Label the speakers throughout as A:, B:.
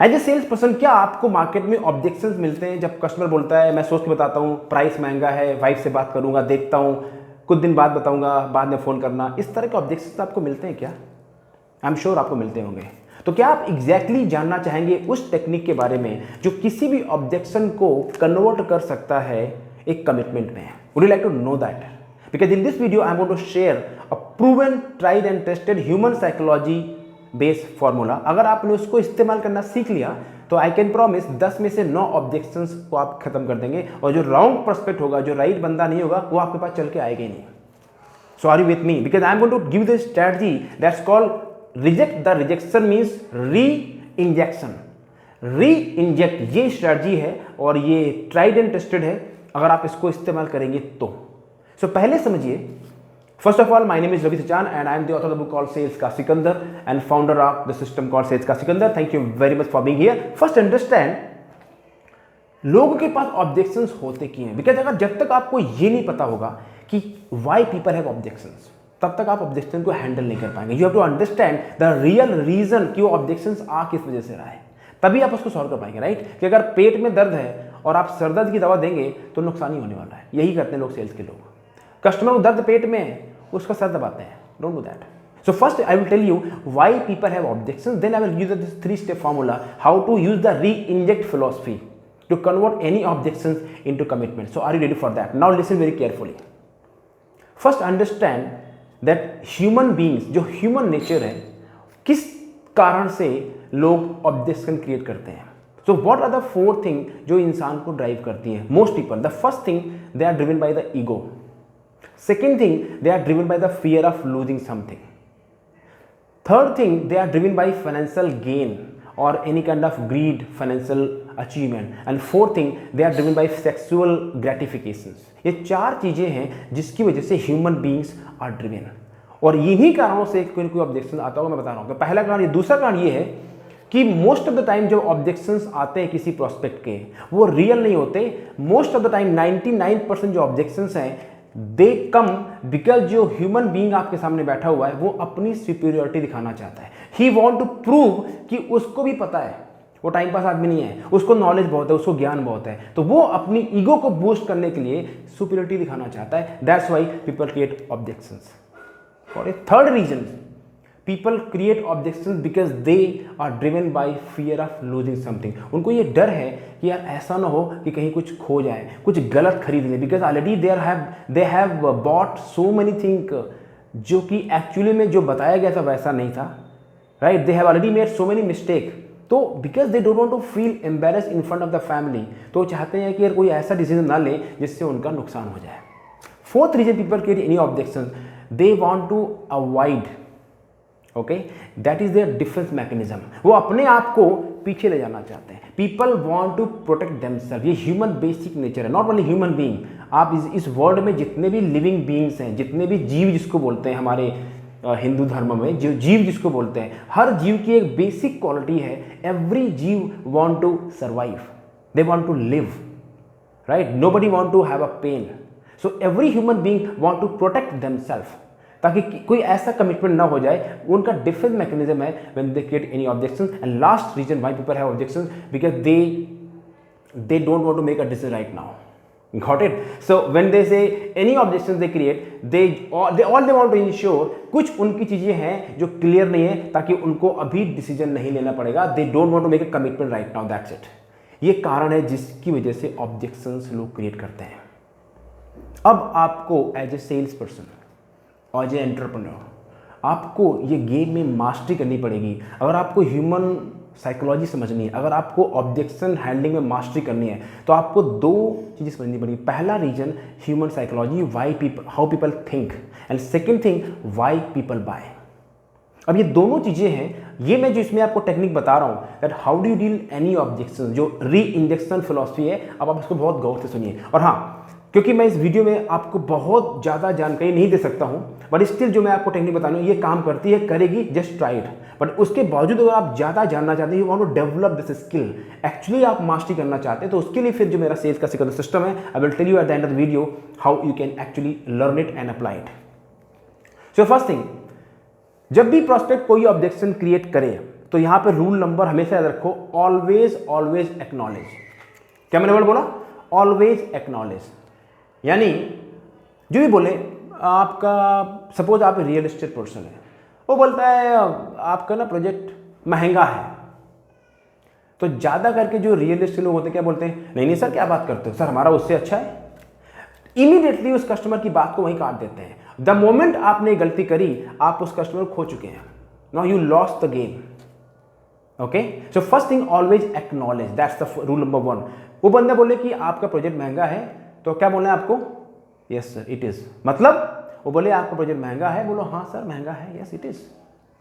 A: As a sales person क्या आपको market में ऑब्जेक्शंस मिलते हैं जब कस्टमर बोलता है मैं सोच के बताता हूँ, प्राइस महंगा है, वाइफ से बात करूँगा, देखता हूँ, कुछ दिन बाद बताऊँगा, बाद में फ़ोन करना, इस तरह के ऑब्जेक्शंस आपको मिलते हैं क्या? आई एम श्योर आपको मिलते होंगे। तो क्या आप एग्जैक्टली जानना चाहेंगे उस टेक्निक के बारे में जो किसी भी ऑब्जेक्शन को कन्वर्ट कर सकता है एक कमिटमेंट में? Would you like to know that? Because in this video I am going to share a proven, tried and tested human psychology based formula. अगर आपने उसको इस्तेमाल करना सीख लिया तो आई कैन प्रॉमिस 10 में से 9 ऑब्जेक्शंस को आप खत्म कर देंगे, और जो रॉन्ग पर्सपेक्ट होगा, जो राइट बंदा नहीं होगा, वो आपके पास चल के आएगा ही नहीं। So are you with me? Because I am going to give this strategy that's called reject the rejection means reinjection. Reinject ये स्ट्रैटेजी है और ये ट्राइड एंड टेस्टेड है अगर आप इसको इस्तेमाल करेंगे तो। सो पहले समझिए, first of all, my name is Ravi Sachan and I am the author of the book called Sales Ka Sikandar and founder of the system called Sales Ka Sikandar. Thank you very much for being here. First understand, लोगों के पास objections होते क्यों हैं? Because अगर जब तक आपको ये नहीं पता होगा कि वाई पीपल हैव ऑब्जेक्शंस, तब तक आप ऑब्जेक्शन को हैंडल नहीं कर पाएंगे। You have to understand the real reason कि वो ऑब्जेक्शंस आ किस वजह से रहा है, तभी आप उसको सॉल्व कर पाएंगे, राइट? कि अगर पेट में दर्द है और आप सर दर्द की दवा देंगे तो नुकसान ही होने वाला है। यही करते हैं लोग, सेल्स के लोग। कस्टमर को दर्द पेट में है, उसका सर दबाते हैं। Don't do that. So first I will tell you why people have objections, then I will use this 3-step formula how to use the re-inject philosophy to convert any objections into commitment. So are you ready for that? Now listen very carefully. First understand that human beings, जो human nature है, किस कारण से लोग objection create करते हैं। So what are the 4 things जो इंसान को ड्राइव करती हैं? Most people, the first thing, they are driven by the ego. Second thing, they are driven by the fear of losing something. Third thing, they are driven by financial gain or any kind of greed, financial achievement. And fourth thing, they are driven by sexual gratifications. ये 4 चीजें हैं जिसकी वजह से human beings are driven. और इन्हीं कारणों से कोई ऑब्जेक्शन आता होगा, मैं बता रहा हूँ। तो पहला कारण ये, दूसरा कारण ये है कि मोस्ट ऑफ द टाइम जब ऑब्जेक्शंस आते हैं किसी प्रोस्पेक्ट के, वो रियल नहीं होते। मोस्ट ऑफ द टाइम 99% जो ऑब्जेक्शंस हैं दे कम बिकॉज जो ह्यूमन बीइंग आपके सामने बैठा हुआ है वो अपनी सुपीरियरिटी दिखाना चाहता है। ही वॉन्ट टू प्रूव कि उसको भी पता है, वो टाइम पास आदमी नहीं है, उसको नॉलेज बहुत है, उसको ज्ञान बहुत है, तो वो अपनी ईगो को बूस्ट करने के लिए सुपीरियरिटी दिखाना चाहता है। That's why people create objections. और a third reason, people create objections because they are driven by fear of losing something. उनको ये डर है कि यार ऐसा ना हो कि कहीं कुछ खो जाए, कुछ गलत खरीद लें, because already they have bought so many things जो कि एक्चुअली में जो बताया गया था वैसा नहीं था, right? They have already made so many mistake. तो because they don't want to feel embarrassed in front of the family, तो चाहते हैं कि यार कोई ऐसा डिसीजन ना ले जिससे उनका नुकसान हो जाए। Fourth reason people create any objections, they want to avoid, okay, that is their defence mechanism. वो अपने आप को पीछे ले जाना चाहते हैं। People want to protect themselves. ये ह्यूमन बेसिक नेचर है, नॉट ओनली ह्यूमन बीइंग। आप इस वर्ल्ड में जितने भी लिविंग बीइंग्स हैं, जितने भी जीव जिसको बोलते हैं हमारे हिंदू धर्म में, जो जीव जिसको बोलते हैं, हर जीव की एक बेसिक क्वालिटी है, एवरी जीव want to survive, they want to live, right? Nobody want to have a pain. So every human being want to protect themselves, ताकि कोई ऐसा कमिटमेंट ना हो जाए। उनका डिफेंस मैकेनिज्म है when they create any objection. And last reason why people have objections, because they don't want to make a decision right now. Got it? So when they से any objections they create, they want to ensure, कुछ उनकी चीजें हैं जो clear नहीं है ताकि उनको अभी डिसीजन नहीं लेना पड़ेगा। They don't want to make a commitment right now, that's it. ये कारण है जिसकी वजह से ऑब्जेक्शंस लोग क्रिएट करते हैं। अब आपको एज ए सेल्स पर्सन और एज ए एंटरप्रेन्योर आपको ये गेम में मास्टरी करनी पड़ेगी। अगर आपको ह्यूमन साइकोलॉजी समझनी है, अगर आपको ऑब्जेक्शन हैंडलिंग में मास्टरी करनी है, तो आपको 2 चीज़ें समझनी पड़ेगी। पहला reason human psychology, why people, how people think, and second thing why people buy. अब ये दोनों चीज़ें हैं, ये मैं जो इसमें आपको टेक्निक बता रहा हूँ, that how do you deal any objection, जो री इंजेक्शन फिलॉसफी है। अब आप इसको बहुत गौर से सुनिए। और हाँ, क्योंकि मैं इस वीडियो में आपको बहुत ज़्यादा जानकारी नहीं दे सकता हूँ, बट स्टिल जो मैं आपको टेक्निक बता रहा हूँ ये काम करती है, करेगी, जस्ट ट्राई इट। बट उसके बावजूद अगर आप ज़्यादा जानना चाहते हैं, you want to develop this skill, actually आप मास्टरी करना चाहते हैं, तो उसके लिए फिर जो मेरा सेल्स का सिकंदर सिस्टम है, I will tell you at the end of the video how you can actually learn it and apply it. So first thing, जब भी प्रोस्पेक्ट कोई ऑब्जेक्शन क्रिएट करे तो यहां पे रूल नंबर हमेशा याद रखो, ऑलवेज ऑलवेज एक्नॉलेज। क्या मैंने वर्ड बोला? Always acknowledge. यानी जो भी बोले, आपका सपोज आप रियल एस्टेट पर्सन है, वो बोलता है आपका ना प्रोजेक्ट महंगा है, तो ज़्यादा करके जो रियल एस्टेट लोग होते हैं क्या बोलते हैं, नहीं नहीं सर क्या बात करते हो सर, हमारा उससे अच्छा है। इमीडिएटली उस कस्टमर की बात को वहीं काट देते हैं। द मोमेंट आपने गलती करी, आप उस कस्टमर को खो चुके हैं। Now you lost the game. Okay, so first thing always acknowledge, that's the rule number 1। वो बंदा बोले कि आपका प्रोजेक्ट महंगा है, तो क्या बोलना है आपको? Yes sir it is. मतलब वो बोले आपका प्रोजेक्ट महंगा है, बोलो हाँ सर महंगा है, yes it is,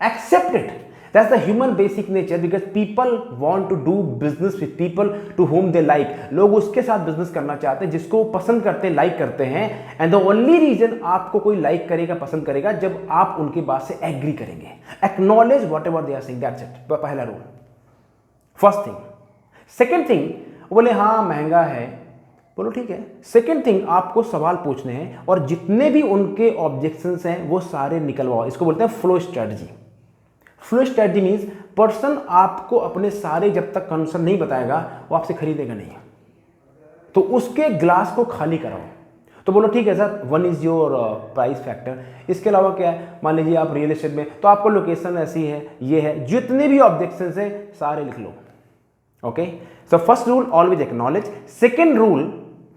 A: accept it. That's the human basic nature, because people want to do business with people to whom they like. लोग उसके साथ बिजनेस करना चाहते हैं जिसको पसंद करते हैं, लाइक करते हैं। एंड द ओनली रीजन आपको कोई लाइक करेगा, पसंद करेगा, जब आप उनकी बात से एग्री करेंगे। Acknowledge whatever they are saying, that's it, पहला rule, first thing. Second thing, बोले हाँ महंगा है, बोलो ठीक है। सेकेंड थिंग, आपको सवाल पूछने हैं और जितने भी उनके ऑब्जेक्शंस हैं वो सारे निकलवाओ। इसको बोलते हैं flow strategy. Flow strategy means person आपको अपने सारे जब तक कंसर्न नहीं बताएगा वो आपसे खरीदेगा नहीं, तो उसके ग्लास को खाली कराओ। तो बोलो ठीक है sir, 1 is your price factor, इसके अलावा क्या है, मान लीजिए आप रियल एस्टेट में, तो आपको लोकेशन ऐसी है, ये है, जितने भी ऑब्जेक्शंस है सारे लिख लो। Okay, so first rule always acknowledge. Second rule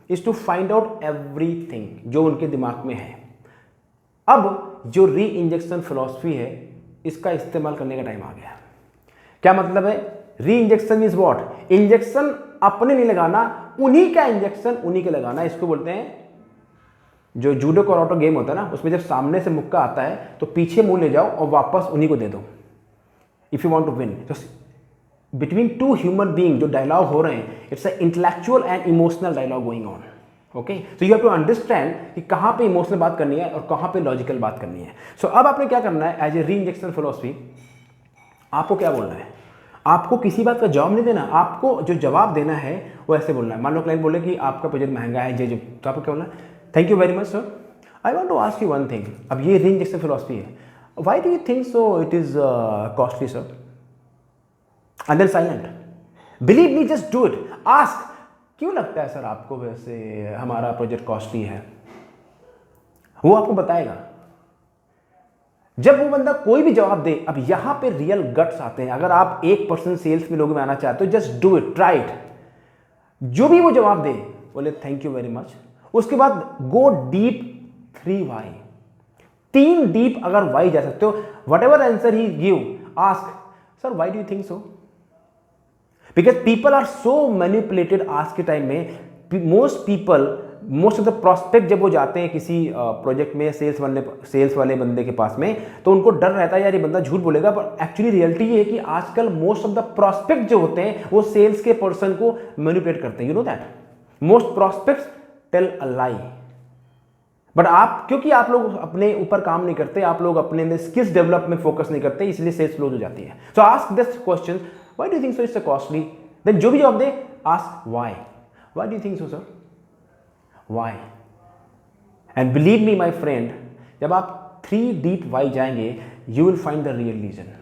A: is to find out everything जो उनके दिमाग में है। अब जो री इंजेक्शन फिलॉसफी है, इसका इस्तेमाल करने का टाइम आ गया। क्या मतलब है? री इंजेक्शन इज व्हाट? इंजेक्शन अपने नहीं लगाना, उन्हीं का इंजेक्शन उन्हीं के लगाना। इसको बोलते हैं, जो जूडो कराटे गेम होता है ना, उसमें जब सामने से मुक्का आता है तो पीछे मुंह ले जाओ और वापस उन्हीं को दे दो, if you want to win. Between two human being जो डायलॉग हो रहे हैं, it's a intellectual and emotional dialogue going on. Okay, so you have to understand कि कहाँ पे इमोशनल बात करनी है और कहाँ पे लॉजिकल बात करनी है। सो अब आपने क्या करना है, एज ए री इंजेक्शन फिलॉसफी, आपको क्या बोलना है? आपको किसी बात का जवाब नहीं देना, आपको जो जवाब देना है वो ऐसे बोलना है। मान लो क्लाइंट बोले कि आपका प्रोजेक्ट महंगा है, जे तो आपको क्या बोलना है? Thank you very much sir, I want to ask you one thing. अब ये री इंजेक्शन फिलॉसफी है, why do you think so it is costly sir? And then silent, believe me, just do it, ask, क्यों लगता है sir आपको वैसे हमारा project costly है? वो आपको बताएगा। जब वो बंदा कोई भी जवाब दे, अब यहां पे रियल गट्स आते हैं। अगर आप 1% सेल्स में लोगों में आना चाहते हो, just do it, try it. जो भी वो जवाब दे, बोले थैंक यू वेरी मच, उसके बाद गो डीप 3 वाई, 3 डीप अगर वाई जा सकते हो, whatever answer he give, ask sir why do you think so? Because people are so manipulated आज के टाइम में। मोस्ट ऑफ द प्रोस्पेक्ट जब वो जाते हैं किसी प्रोजेक्ट में सेल्स वाले बंदे के पास में, तो उनको डर रहता है यार ये बंदा झूठ बोलेगा, पर एक्चुअली रियलिटी ये है कि आजकल मोस्ट ऑफ द प्रोस्पेक्ट जो होते हैं वो सेल्स के पर्सन को मैनिपुलेट करते हैं। You know that most prospects tell a lie. But आप, क्योंकि आप लोग अपने ऊपर काम नहीं करते, आप लोग अपने स्किल्स डेवलप में फोकस नहीं करते, इसलिए सेल्स क्लोज हो जाती है। So ask this question, why do you think so it's costly? Then जो भी जवाब दे, ask why, why do you think so sir, why? And believe me my friend, जब आप 3 डीप व्हाई जाएंगे, you will find the real reason.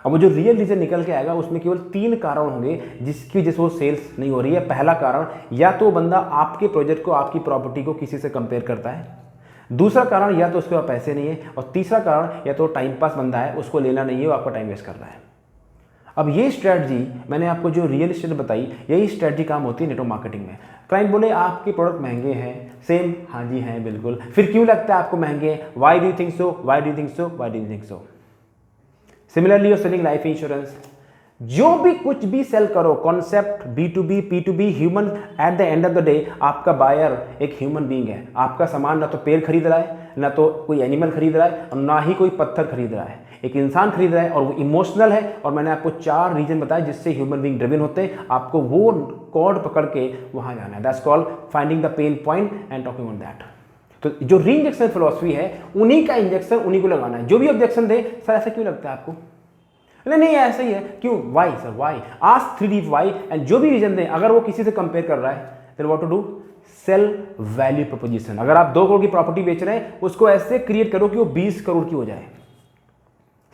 A: अब वो जो रियल रीजन निकल के आएगा, उसमें केवल 3 कारण होंगे जिसकी वजह से वो सेल्स नहीं हो रही है। पहला कारण, या तो बंदा आपके प्रोजेक्ट को, आपकी प्रॉपर्टी को किसी से कंपेयर करता है। दूसरा कारण, या तो उसके पास पैसे नहीं है। और तीसरा कारण, या तो टाइम पास बंदा है, उसको लेना नहीं है, वो आपका टाइम वेस्ट कर रहा है। अब ये स्ट्रेटजी मैंने आपको जो रियल एस्टेट बताई, यही स्ट्रेटजी काम होती है नेटवर्क मार्केटिंग में। क्लाइंट बोले आपके प्रोडक्ट महंगे हैं, सेम, हाँ जी हैं बिल्कुल, फिर क्यों लगता है आपको महंगे हैं? Why do you think so, why do you think so, why do you think so? Similarly you're selling life insurance, जो भी कुछ भी सेल करो, concept B2B P2B, human, eight the end of the day आपका buyer एक human being है। आपका सामान ना तो पेड़ खरीद रहा है, ना तो कोई एनिमल खरीद रहा है, और ना ही कोई पत्थर खरीद रहा है, एक इंसान खरीद रहा है, और वो इमोशनल है। और मैंने आपको 4 रीजन बताए जिससे ह्यूमन बीइंग ड्रिवन होते हैं। आपको वो कॉर्ड पकड़ के वहां जाना है। That's called finding the pain point and talking on that. तो जो री इंजेक्शन फिलॉसफी है, उन्हीं का इंजेक्शन उन्हीं को लगाना है। जो भी ऑब्जेक्शन दे, सर ऐसा क्यों लगता है आपको? नहीं ऐसा ही है, क्यों? Why sir, why, ask 3 deep why. And जो भी रीजन दे, अगर वो किसी से कंपेयर कर रहा है, then what to do, sell value proposition. अगर आप 2 करोड़ की प्रॉपर्टी बेच रहे हैं, उसको ऐसे क्रिएट करो कि वो 20 करोड़ की हो जाए।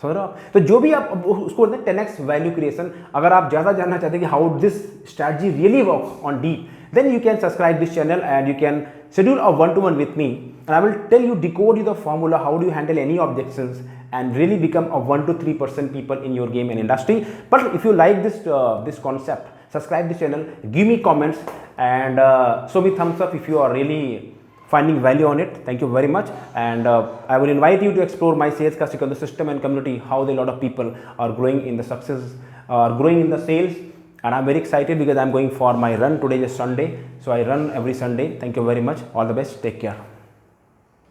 A: समझ रहे हो आप? तो जो भी आप उसको बोलते हैं 10x वैल्यू क्रिएशन। अगर आप ज़्यादा जानना चाहते हैं कि how this strategy really work on deep, then you can subscribe this channel and you can schedule a one-to-one with me, and I will tell you, decode you the formula, how do you handle any objections and really become a 1 to 3% people in your game and industry. But if you like this concept, subscribe this channel, give me comments, and show me thumbs up if you are really finding value on it. Thank you very much, and I will invite you to explore my sales the system and community, how a lot of people are growing in the success, are growing in the sales. And I'm very excited because I'm going for my run. Today is Sunday, so I run every Sunday. Thank you very much. All the best. Take care.